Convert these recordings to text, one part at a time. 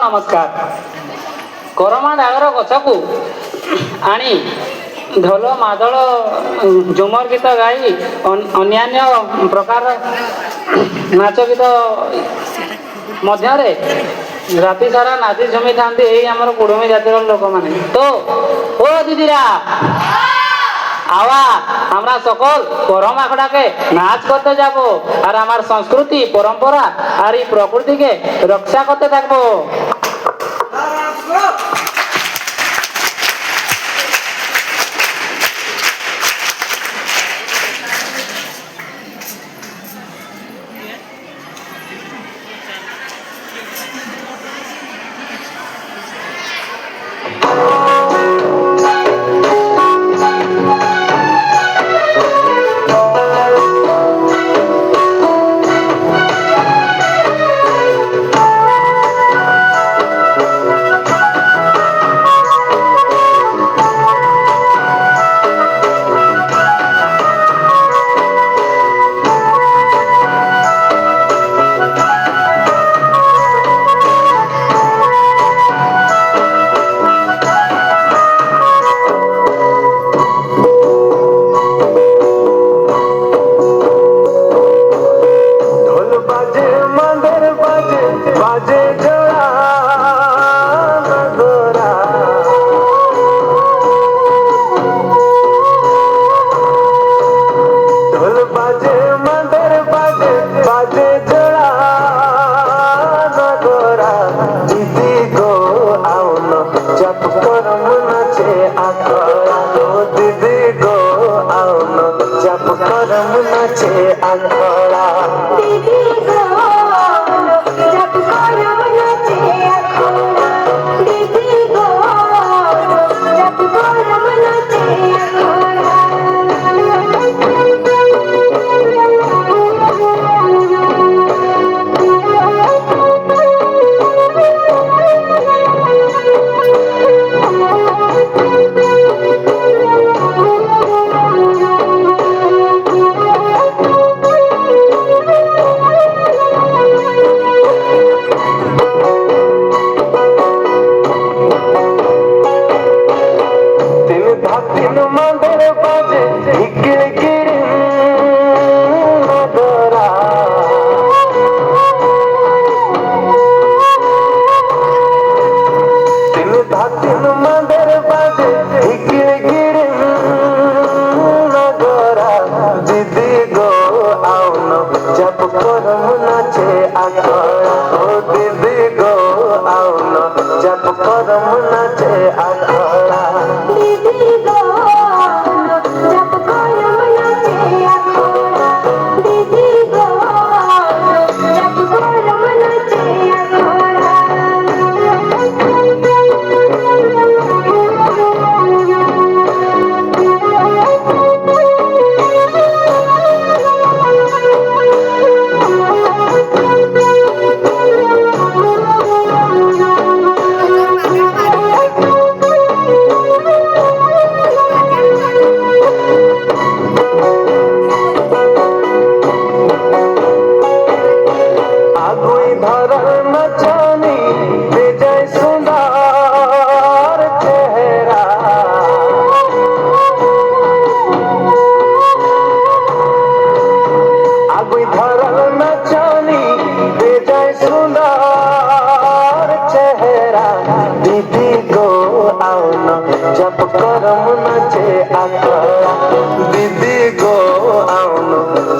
ନମସ୍କାର। କରମା ଡାଗର ଗଛକୁ ଆଣି ଢୋଲ ମାଦଳ ଝୁମର ଗୀତ ଗାଇ ଅନ୍ୟାନ୍ୟ ପ୍ରକାର ନାଚ ଗୀତ ମଧ୍ୟରେ ରାତି ସାରା ନାଚି ଝୁମିଥାନ୍ତି এই আমার কুড়ুমি জাতির লোকମାନେ। তো ও দিদিরা আওয়া আমরা সকল করম আখড়াকে নাচ করতে যাব আর আমার সংস্কৃতি পরম্পরা আর এই প্রকৃতিকে রক্ষা করতে থাকবো।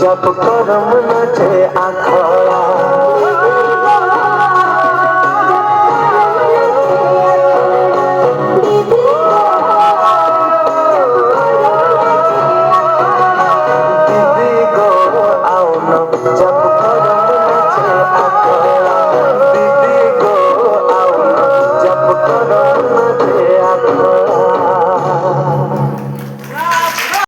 जप करम न